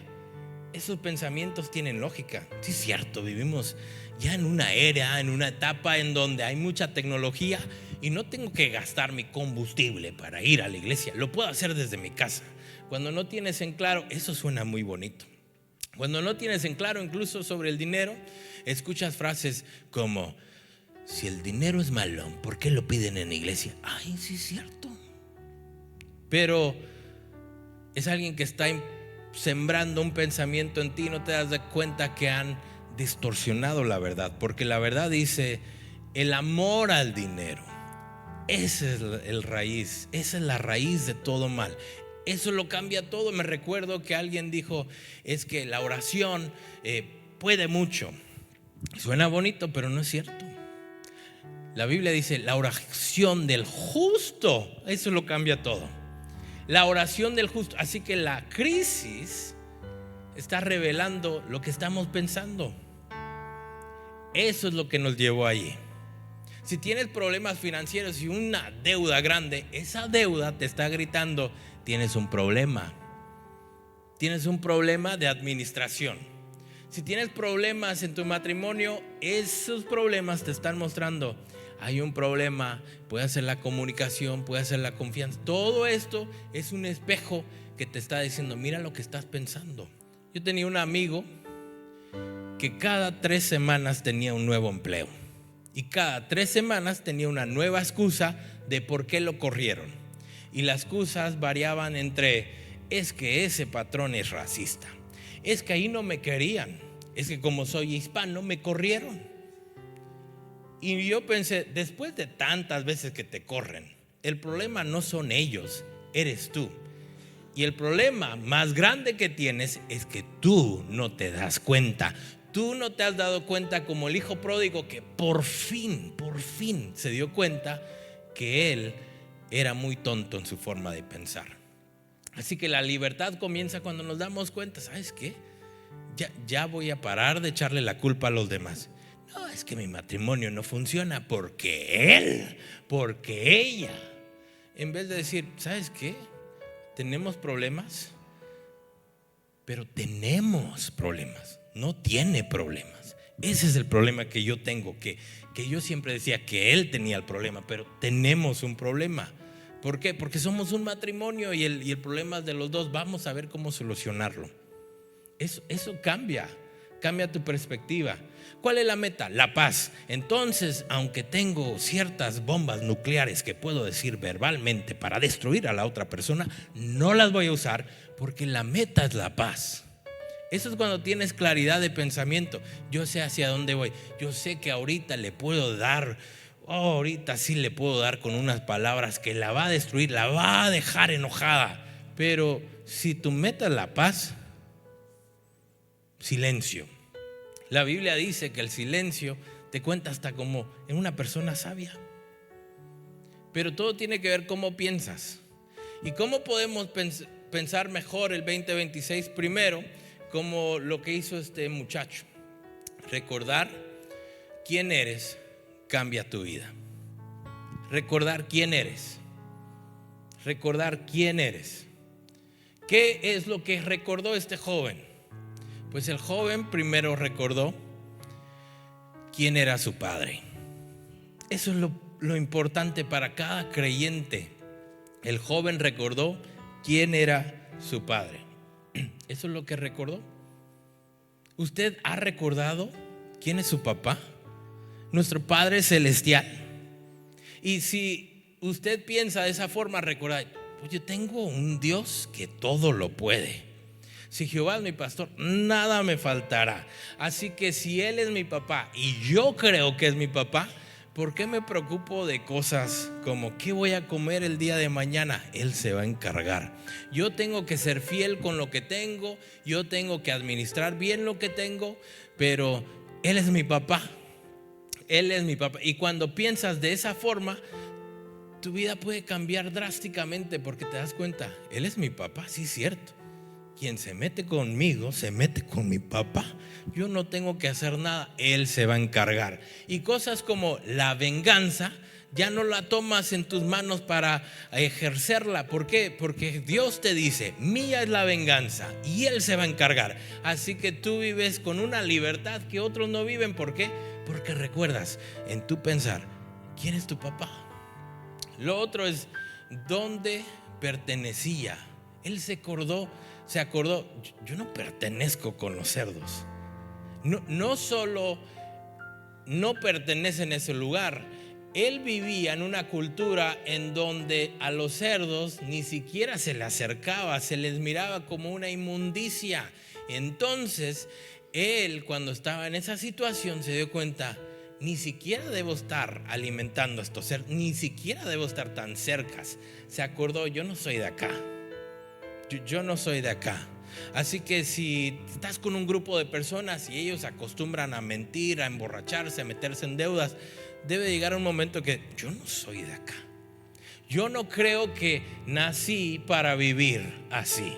esos pensamientos tienen lógica. Sí, es cierto, vivimos ya en una era, en una etapa en donde hay mucha tecnología y no tengo que gastar mi combustible para ir a la iglesia. Lo puedo hacer desde mi casa. Cuando no tienes en claro, eso suena muy bonito. Cuando no tienes en claro incluso sobre el dinero, escuchas frases como, si el dinero es malo, ¿por qué lo piden en la iglesia? Ay, sí es cierto. Pero es alguien que está sembrando un pensamiento en ti y no te das cuenta que han distorsionado la verdad. Porque la verdad dice, el amor al dinero, esa es el raíz, esa es la raíz de todo mal. Eso lo cambia todo. Me recuerdo que alguien dijo, es que la oración puede mucho. Suena bonito, pero no es cierto. La Biblia dice, la oración del justo, eso lo cambia todo. La oración del justo. Así que la crisis está revelando lo que estamos pensando. Eso es lo que nos llevó allí. Si tienes problemas financieros y una deuda grande, esa deuda te está gritando: tienes un problema. Tienes un problema de administración. Si tienes problemas en tu matrimonio, esos problemas te están mostrando: hay un problema. Puede ser la comunicación, puede ser la confianza. Todo esto es un espejo que te está diciendo: mira lo que estás pensando. Yo tenía un amigo que cada 3 semanas tenía un nuevo empleo, y cada 3 semanas tenía una nueva excusa de por qué lo corrieron. Y las excusas variaban entre: es que ese patrón es racista, es que ahí no me querían, es que como soy hispano me corrieron. Y yo pensé, después de tantas veces que te corren, el problema no son ellos, eres tú. Y el problema más grande que tienes es que tú no te das cuenta. Tú no te has dado cuenta, como el hijo pródigo, que por fin se dio cuenta que él era muy tonto en su forma de pensar. Así que la libertad comienza cuando nos damos cuenta: ¿sabes qué? Ya voy a parar de echarle la culpa a los demás. No, es que mi matrimonio no funciona porque él, porque ella. En vez de decir: ¿sabes qué? Tenemos problemas, pero tenemos problemas. No tiene problemas. Ese es el problema que yo tengo, que yo siempre decía que él tenía el problema, pero tenemos un problema. ¿Por qué? Porque somos un matrimonio y el problema es de los dos. Vamos a ver cómo solucionarlo. Eso cambia tu perspectiva. ¿Cuál es la meta? La paz. Entonces, aunque tengo ciertas bombas nucleares que puedo decir verbalmente para destruir a la otra persona, no las voy a usar, porque la meta es la paz. Eso es cuando tienes claridad de pensamiento. Yo sé hacia dónde voy. Yo sé que ahorita le puedo dar, ahorita sí le puedo dar con unas palabras que la va a destruir, la va a dejar enojada. Pero si tu meta es la paz, silencio. La Biblia dice que el silencio te cuenta hasta como en una persona sabia. Pero todo tiene que ver cómo piensas. ¿Y cómo podemos pensar mejor el 2026? Primero, como lo que hizo este muchacho. Recordar quién eres cambia tu vida. Recordar quién eres. Recordar quién eres. ¿Qué es lo que recordó este joven? Pues el joven primero recordó quién era su padre. Eso es lo importante para cada creyente. El joven recordó quién era su padre. Eso es lo que recordó. ¿Usted ha recordado quién es su papá? Nuestro Padre Celestial. Y si usted piensa de esa forma, recordar: pues yo tengo un Dios que todo lo puede. Si Jehová es mi pastor, nada me faltará. Así que si Él es mi papá y yo creo que es mi papá, ¿por qué me preocupo de cosas como qué voy a comer el día de mañana? Él se va a encargar. Yo tengo que ser fiel con lo que tengo, yo tengo que administrar bien lo que tengo, pero Él es mi papá. Él es mi papá. Y cuando piensas de esa forma, tu vida puede cambiar drásticamente, porque te das cuenta: Él es mi papá, sí es cierto. Quien se mete conmigo se mete con mi papá. Yo no tengo que hacer nada, Él se va a encargar. Y cosas como la venganza ya no la tomas en tus manos para ejercerla. ¿Por qué? Porque Dios te dice: mía es la venganza y Él se va a encargar. Así que tú vives con una libertad que otros no viven. ¿Por qué? Porque recuerdas en tu pensar quién es tu papá. Lo otro es dónde pertenecía. Él se acordó, yo no pertenezco con los cerdos. No solo no pertenece en ese lugar, él vivía en una cultura en donde a los cerdos ni siquiera se le acercaba, se les miraba como una inmundicia. Entonces él, cuando estaba en esa situación, se dio cuenta: ni siquiera debo estar alimentando a estos cerdos, ni siquiera debo estar tan cerca. Se acordó: yo no soy de acá. Yo no soy de acá. Así que si estás con un grupo de personas y ellos acostumbran a mentir, a emborracharse, a meterse en deudas, debe llegar un momento que yo no soy de acá. Yo no creo que nací para vivir así.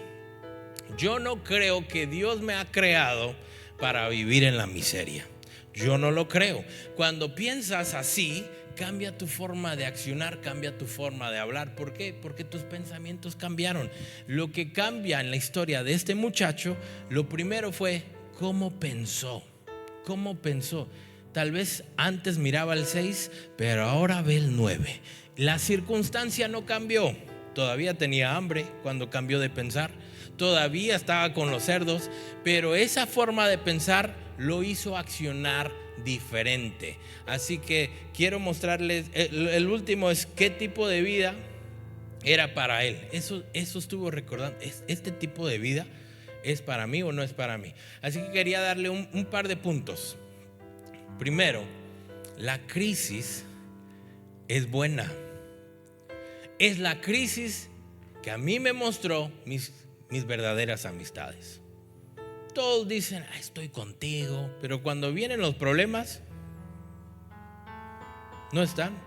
Yo no creo que Dios me ha creado para vivir en la miseria. Yo no lo creo. Cuando piensas así, cambia tu forma de accionar, cambia tu forma de hablar. ¿Por qué? Porque tus pensamientos cambiaron. Lo que cambia en la historia de este muchacho, lo primero fue cómo pensó. ¿Cómo pensó? Tal vez antes miraba el 6, pero ahora ve el 9. La circunstancia no cambió. Todavía tenía hambre cuando cambió de pensar. Todavía estaba con los cerdos, pero esa forma de pensar lo hizo accionar diferente. Así que quiero mostrarles, el último es qué tipo de vida era para él. Eso estuvo recordando. ¿Este tipo de vida es para mí o no es para mí? Así que quería darle un par de puntos. Primero, la crisis es buena. Es la crisis que a mí me mostró mis verdaderas amistades. Todos dicen, estoy contigo, pero cuando vienen los problemas, no están.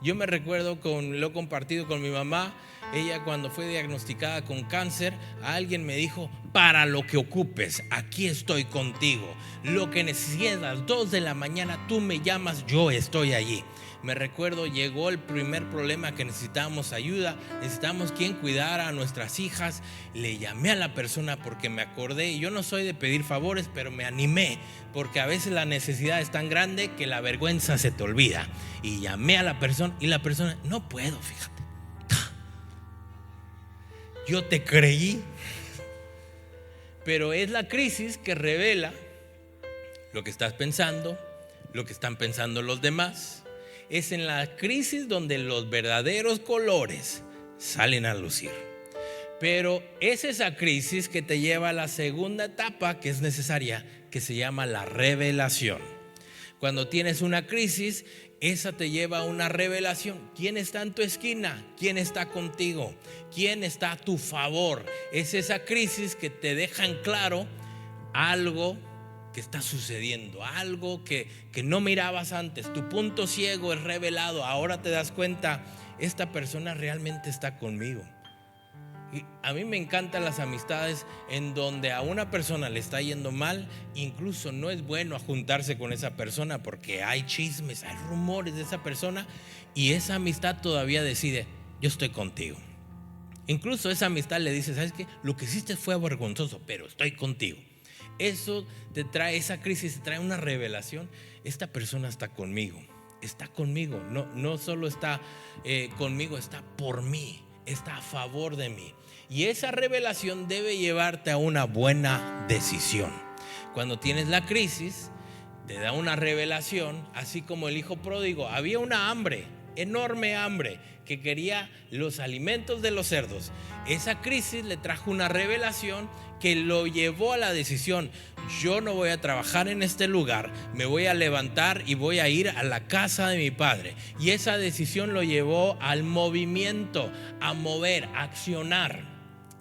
Yo me recuerdo, lo he compartido con mi mamá. Ella, cuando fue diagnosticada con cáncer, a alguien me dijo: para lo que ocupes, aquí estoy contigo. Lo que necesites, a las 2 de la mañana tú me llamas, yo estoy allí. Me recuerdo, llegó el primer problema que necesitábamos ayuda, necesitábamos quien cuidara a nuestras hijas. Le llamé a la persona porque me acordé, y yo no soy de pedir favores, pero me animé, porque a veces la necesidad es tan grande que la vergüenza se te olvida. Y llamé a la persona, y la persona: no puedo, fíjate. Yo te creí. Pero es la crisis que revela lo que estás pensando, lo que están pensando los demás. Es en la crisis donde los verdaderos colores salen a lucir. Pero es esa crisis que te lleva a la segunda etapa que es necesaria, que se llama la revelación. Cuando tienes una crisis, esa te lleva a una revelación. ¿Quién está en tu esquina? ¿Quién está contigo? ¿Quién está a tu favor? Es esa crisis que te deja en claro algo que está sucediendo, algo que no mirabas antes. Tu punto ciego es revelado. Ahora te das cuenta, esta persona realmente está conmigo. Y a mí me encantan las amistades en donde a una persona le está yendo mal. Incluso no es bueno juntarse con esa persona porque hay chismes, hay rumores de esa persona, y esa amistad todavía decide: yo estoy contigo. Incluso esa amistad le dice: ¿sabes qué? Lo que hiciste fue vergonzoso, pero estoy contigo. Eso te trae, esa crisis te trae una revelación. Esta persona está conmigo. No solo está conmigo, está por mí, está a favor de mí. Y esa revelación debe llevarte a una buena decisión. Cuando tienes la crisis, te da una revelación, así como el hijo pródigo. Había una hambre, enorme hambre, que quería los alimentos de los cerdos. Esa crisis le trajo una revelación que lo llevó a la decisión: yo no voy a trabajar en este lugar, me voy a levantar y voy a ir a la casa de mi padre. Y esa decisión lo llevó al movimiento, a mover, a accionar.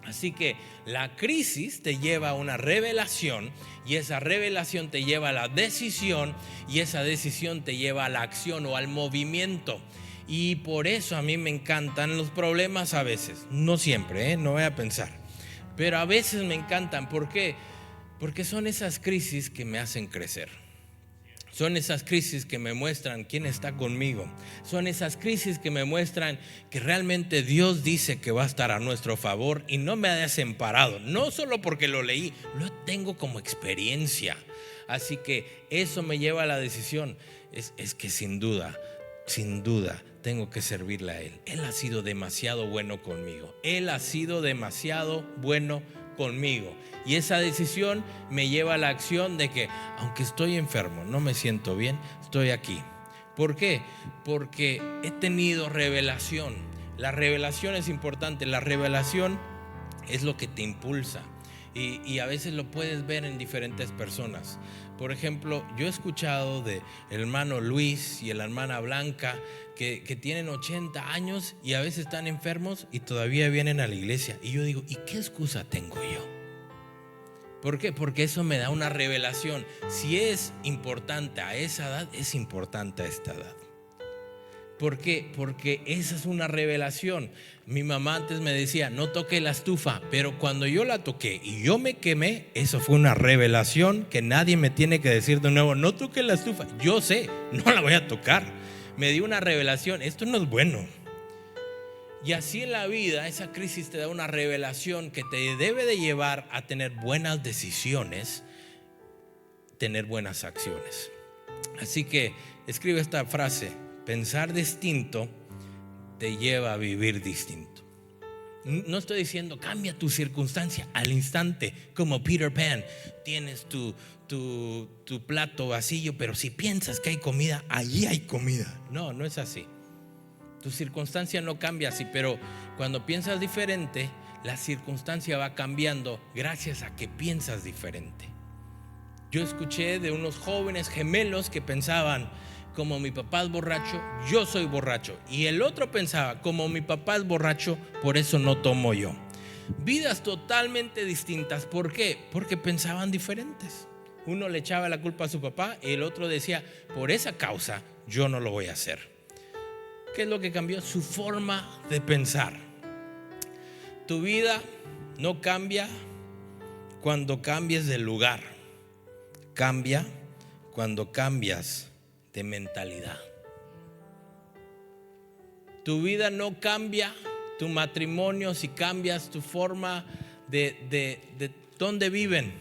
Así que la crisis te lleva a una revelación, y esa revelación te lleva a la decisión, y esa decisión te lleva a la acción o al movimiento. Y por eso a mí me encantan los problemas a veces, no siempre, no voy a pensar, pero a veces me encantan. ¿Por qué? Porque son esas crisis que me hacen crecer. Son esas crisis que me muestran quién está conmigo. Son esas crisis que me muestran que realmente Dios dice que va a estar a nuestro favor y no me ha desamparado. No solo porque lo leí, lo tengo como experiencia. Así que eso me lleva a la decisión. Es que sin duda tengo que servirle a Él. Él ha sido demasiado bueno conmigo. Él ha sido demasiado bueno conmigo. Y esa decisión me lleva a la acción de que, aunque estoy enfermo, no me siento bien, estoy aquí. ¿Por qué? Porque he tenido revelación. La revelación es importante. La revelación es lo que te impulsa. Y a veces lo puedes ver en diferentes personas. Por ejemplo, yo he escuchado de el hermano Luis y la hermana Blanca que tienen 80 años y a veces están enfermos y todavía vienen a la iglesia. Y yo digo: ¿y qué excusa tengo yo? ¿Por qué? Porque eso me da una revelación. Si es importante a esa edad, es importante a esta edad. ¿Por qué? Porque esa es una revelación. Mi mamá antes me decía, no toque la estufa, pero cuando yo la toqué y yo me quemé, eso fue una revelación que nadie me tiene que decir de nuevo, no toque la estufa. Yo sé, no la voy a tocar. Me dio una revelación, esto no es bueno. Y así en la vida, esa crisis te da una revelación que te debe de llevar a tener buenas decisiones, tener buenas acciones. Así que escribe esta frase: pensar distinto te lleva a vivir distinto. No estoy diciendo cambia tu circunstancia al instante, como Peter Pan. Tienes tu plato vacío, pero si piensas que hay comida, allí hay comida. No, no es así. Tu circunstancia no cambia así, pero cuando piensas diferente, la circunstancia va cambiando gracias a que piensas diferente. Yo escuché de unos jóvenes gemelos que pensaban, como mi papá es borracho, yo soy borracho. Y el otro pensaba, como mi papá es borracho, por eso no tomo yo. Vidas totalmente distintas. ¿Por qué? Porque pensaban diferentes. Uno le echaba la culpa a su papá y el otro decía, por esa causa yo no lo voy a hacer. ¿Qué es lo que cambió? Su forma de pensar. Tu vida no cambia cuando cambies de lugar. Cambia cuando cambias de mentalidad. Tu vida no cambia, tu matrimonio, si cambias tu forma de dónde viven.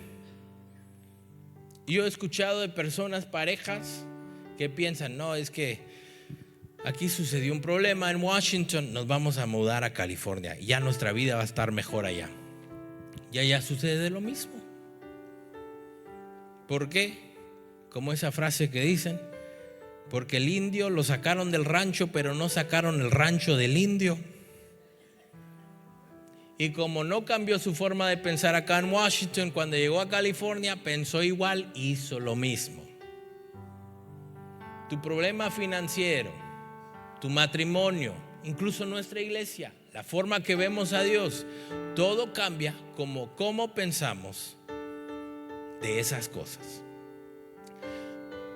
Yo he escuchado de personas, parejas, que piensan, no, es que aquí sucedió un problema en Washington, nos vamos a mudar a California, ya nuestra vida va a estar mejor allá. Y allá sucede lo mismo. ¿Por qué? Como esa frase que dicen, porque el indio lo sacaron del rancho, pero no sacaron el rancho del indio. Y como no cambió su forma de pensar acá en Washington, cuando llegó a California pensó igual, hizo lo mismo. Tu problema financiero, tu matrimonio, incluso nuestra iglesia, la forma que vemos a Dios, todo cambia como cómo pensamos de esas cosas.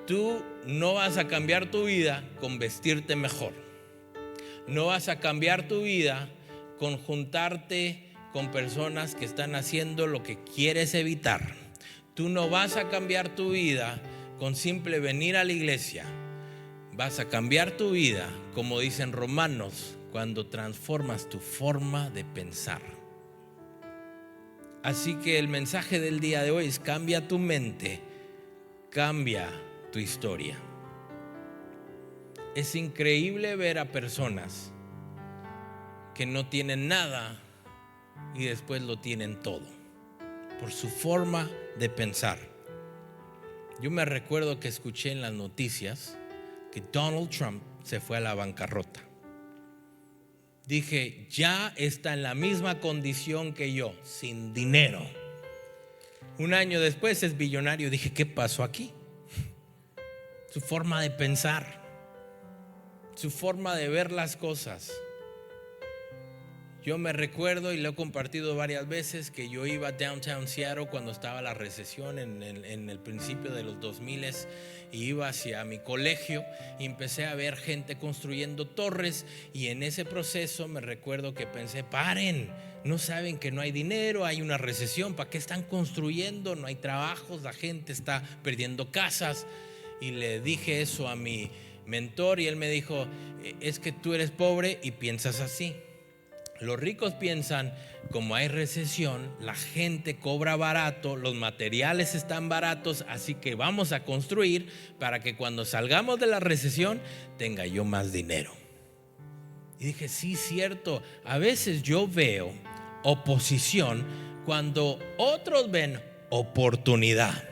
Tú no vas a cambiar tu vida con vestirte mejor. No vas a cambiar tu vida con juntarte con personas que están haciendo lo que quieres evitar. Tú no vas a cambiar tu vida con simple venir a la iglesia. Vas a cambiar tu vida, como dicen Romanos, cuando transformas tu forma de pensar. Así que el mensaje del día de hoy es: cambia tu mente, cambia tu historia. Es increíble ver a personas que no tienen nada y después lo tienen todo por su forma de pensar. Yo me recuerdo que escuché en las noticias que Donald Trump se fue a la bancarrota. Dije, ya está en la misma condición que yo, sin dinero. Un año después es billonario. Dije, ¿qué pasó aquí? Su forma de pensar, su forma de ver las cosas. Yo me recuerdo, y lo he compartido varias veces, que yo iba a Downtown Seattle cuando estaba la recesión en el principio de los 2000, y iba hacia mi colegio y empecé a ver gente construyendo torres, y en ese proceso me recuerdo que pensé, paren, no saben que no hay dinero, hay una recesión, ¿para qué están construyendo? No hay trabajos, la gente está perdiendo casas. Y le dije eso a mi mentor y él me dijo, es que tú eres pobre y piensas así. Los ricos piensan, como hay recesión, la gente cobra barato, los materiales están baratos, así que vamos a construir para que cuando salgamos de la recesión tenga yo más dinero. Y dije, sí, cierto, a veces yo veo oposición cuando otros ven oportunidad.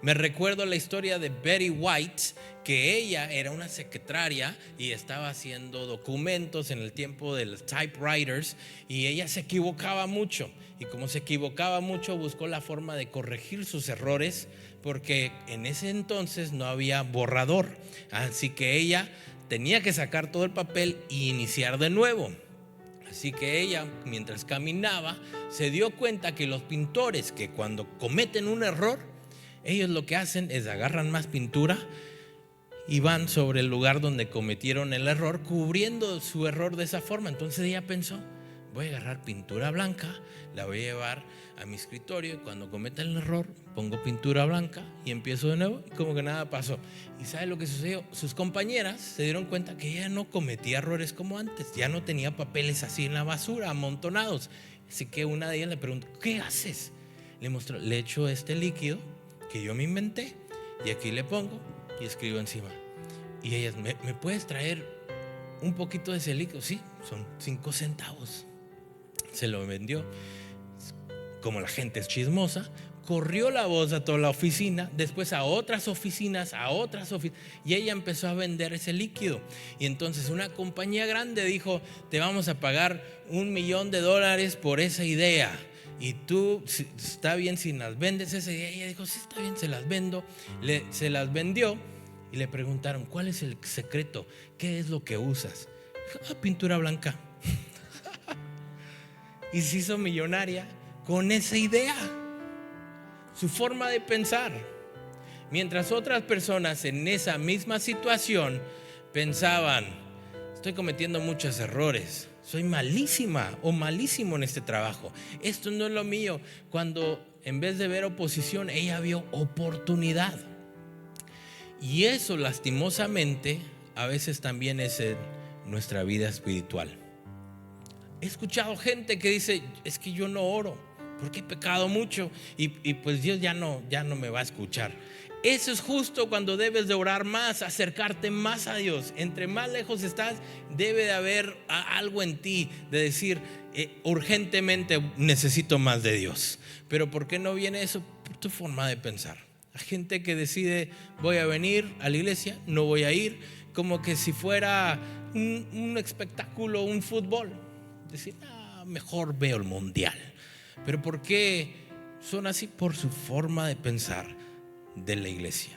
Me recuerdo la historia de Betty White, que ella era una secretaria y estaba haciendo documentos en el tiempo de los typewriters, y ella se equivocaba mucho, y como se equivocaba mucho buscó la forma de corregir sus errores, porque en ese entonces no había borrador, así que ella tenía que sacar todo el papel e iniciar de nuevo. Así que ella, mientras caminaba, se dio cuenta que los pintores, que cuando cometen un error, ellos lo que hacen es agarran más pintura y van sobre el lugar donde cometieron el error, cubriendo su error de esa forma. Entonces ella pensó, voy a agarrar pintura blanca, la voy a llevar a mi escritorio y cuando cometa el error pongo pintura blanca y empiezo de nuevo, y como que nada pasó. ¿Y sabe lo que sucedió? Sus compañeras se dieron cuenta que ella no cometía errores como antes, ya no tenía papeles así en la basura amontonados. Así que una de ellas le preguntó, ¿qué haces? Le mostró, le echo este líquido que yo me inventé y aquí le pongo y escribo encima. Y ellas, ¿me puedes traer un poquito de ese líquido? Sí, son 5 centavos. Se lo vendió. Como la gente es chismosa, corrió la voz a toda la oficina, después a otras oficinas, y ella empezó a vender ese líquido. Y entonces una compañía grande dijo, te vamos a pagar $1,000,000 por esa idea. Y tú, está bien si las vendes esa idea. Y ella dijo, sí, está bien, se las vendo. Se las vendió y le preguntaron, ¿cuál es el secreto? ¿Qué es lo que usas? Dijo, pintura blanca. Y se hizo millonaria con esa idea, su forma de pensar. Mientras otras personas en esa misma situación pensaban, estoy cometiendo muchos errores, soy malísima o malísimo en este trabajo, esto no es lo mío. Cuando en vez de ver oposición, ella vio oportunidad. Y eso lastimosamente a veces también es en nuestra vida espiritual. He escuchado gente que dice, es que yo no oro porque he pecado mucho y pues Dios ya no me va a escuchar. Eso es justo cuando debes de orar más, acercarte más a Dios. Entre más lejos estás, debe de haber algo en ti de decir, urgentemente necesito más de Dios. Pero ¿por qué no viene eso? Por tu forma de pensar. Hay gente que decide, voy a venir a la iglesia, no voy a ir, como que si fuera un espectáculo, un fútbol. Decir, mejor veo el mundial. Pero ¿por qué son así? Por su forma de pensar de la iglesia,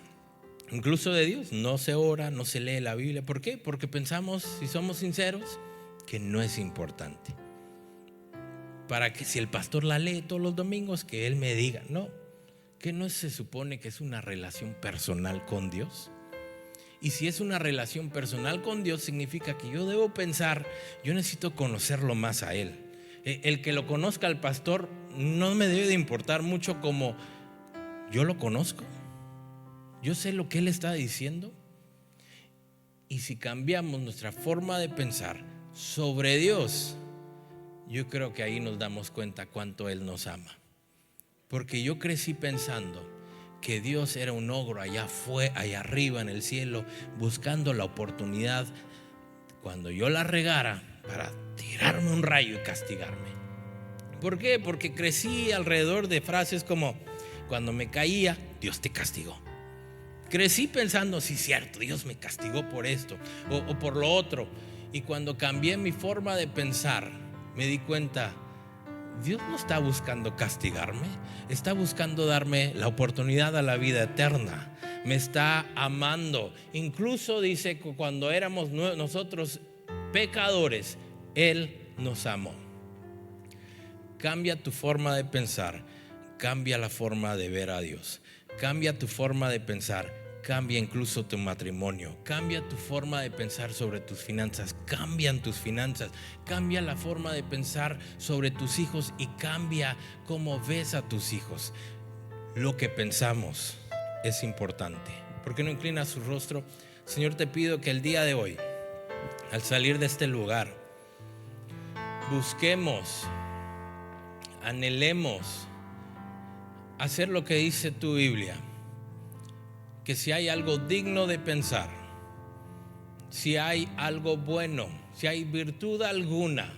incluso de Dios. No se ora, no se lee la Biblia. ¿Por qué? Porque pensamos, si somos sinceros, que no es importante. Para que si el pastor la lee todos los domingos, que él me diga, no, que no se supone que es una relación personal con Dios. Y si es una relación personal con Dios, significa que yo debo pensar, yo necesito conocerlo más a Él. El que lo conozca al pastor no me debe de importar mucho, como yo lo conozco, yo sé lo que Él está diciendo. Y si cambiamos nuestra forma de pensar sobre Dios, yo creo que ahí nos damos cuenta cuánto Él nos ama. Porque yo crecí pensando que Dios era un ogro allá arriba en el cielo, buscando la oportunidad cuando yo la regara para tirarme un rayo y castigarme. ¿Por qué? Porque crecí alrededor de frases como, cuando me caía, Dios te castigó. Crecí pensando, sí, cierto, Dios me castigó por esto o por lo otro. Y cuando cambié mi forma de pensar, me di cuenta, Dios no está buscando castigarme, está buscando darme la oportunidad a la vida eterna. Me está amando. Incluso dice que cuando éramos nosotros pecadores, Él nos amó. Cambia tu forma de pensar, cambia la forma de ver a Dios. Cambia tu forma de pensar, cambia incluso tu matrimonio. Cambia tu forma de pensar sobre tus finanzas, cambian tus finanzas. Cambia la forma de pensar sobre tus hijos y cambia cómo ves a tus hijos. Lo que pensamos es importante. ¿Por qué no inclina su rostro? Señor, te pido que el día de hoy, al salir de este lugar, busquemos, anhelemos hacer lo que dice tu Biblia. Que si hay algo digno de pensar, si hay algo bueno, si hay virtud alguna,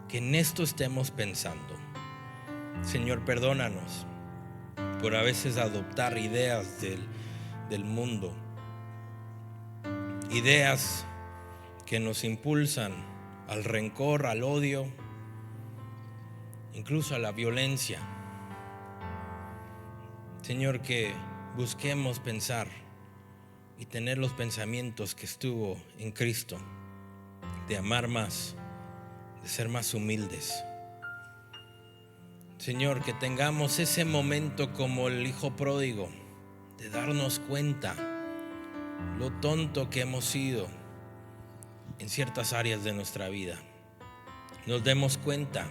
que en esto estemos pensando. Señor, perdónanos por a veces adoptar ideas del mundo, ideas que nos impulsan al rencor, al odio, incluso a la violencia. Señor, que busquemos pensar y tener los pensamientos que estuvo en Cristo, de amar más, de ser más humildes. Señor, que tengamos ese momento como el hijo pródigo, de darnos cuenta lo tonto que hemos sido en ciertas áreas de nuestra vida. Nos demos cuenta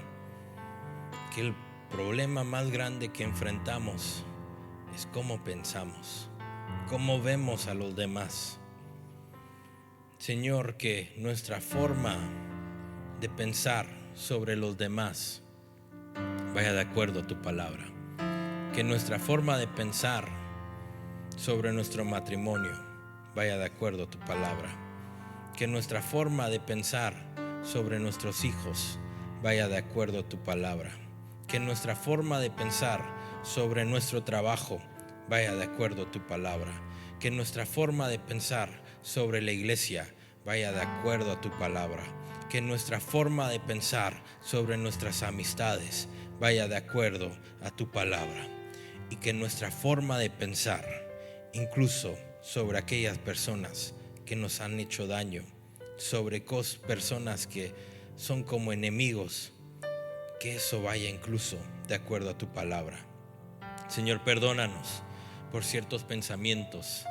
que el problema más grande que enfrentamos es cómo pensamos, cómo vemos a los demás. Señor, que nuestra forma de pensar sobre los demás vaya de acuerdo a tu palabra. Que nuestra forma de pensar sobre nuestro matrimonio vaya de acuerdo a tu palabra. Que nuestra forma de pensar sobre nuestros hijos vaya de acuerdo a tu palabra. Que nuestra forma de pensar sobre nuestro trabajo vaya de acuerdo a tu palabra. Que nuestra forma de pensar sobre la iglesia vaya de acuerdo a tu palabra. Que nuestra forma de pensar sobre nuestras amistades vaya de acuerdo a tu palabra. Y que nuestra forma de pensar, incluso sobre aquellas personas que nos han hecho daño, sobre personas que son como enemigos, que eso vaya incluso de acuerdo a tu palabra. Señor, perdónanos por ciertos pensamientos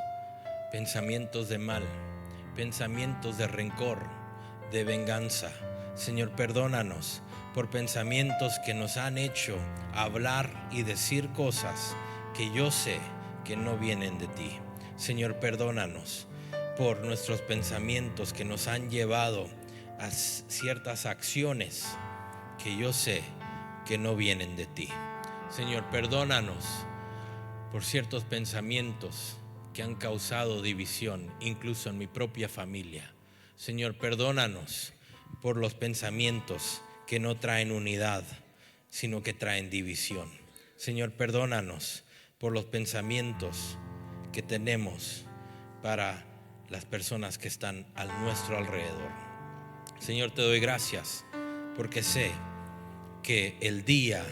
de mal, pensamientos de rencor, de venganza. Señor, perdónanos por pensamientos que nos han hecho hablar y decir cosas que yo sé que no vienen de ti. Señor, perdónanos por nuestros pensamientos que nos han llevado a ciertas acciones que yo sé que no vienen de ti. Señor, perdónanos por ciertos pensamientos que han causado división, incluso en mi propia familia. Señor, perdónanos por los pensamientos que no traen unidad, sino que traen división. Señor, perdónanos por los pensamientos que tenemos para las personas que están a nuestro alrededor. Señor, te doy gracias porque sé que el día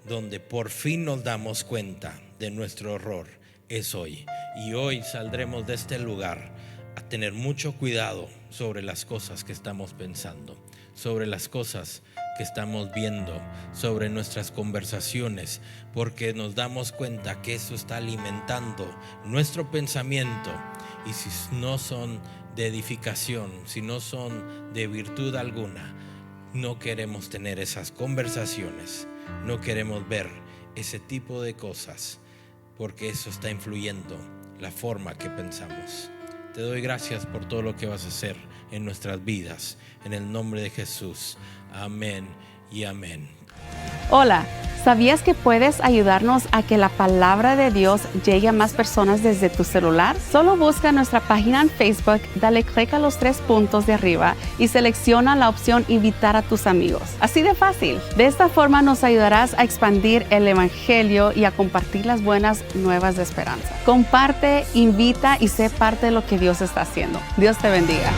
donde por fin nos damos cuenta de nuestro error es hoy. Y hoy saldremos de este lugar a tener mucho cuidado sobre las cosas que estamos pensando, sobre las cosas que estamos viendo, sobre nuestras conversaciones, porque nos damos cuenta que eso está alimentando nuestro pensamiento. Y si no son de edificación, si no son de virtud alguna, no queremos tener esas conversaciones, no queremos ver ese tipo de cosas, porque eso está influyendo la forma que pensamos. Te doy gracias por todo lo que vas a hacer en nuestras vidas, en el nombre de Jesús. Amén y amén. Hola, ¿sabías que puedes ayudarnos a que la palabra de Dios llegue a más personas desde tu celular? Solo busca nuestra página en Facebook, dale clic a los 3 puntos de arriba y selecciona la opción Invitar a tus amigos. Así de fácil. De esta forma nos ayudarás a expandir el Evangelio y a compartir las buenas nuevas de esperanza. Comparte, invita y sé parte de lo que Dios está haciendo. Dios te bendiga.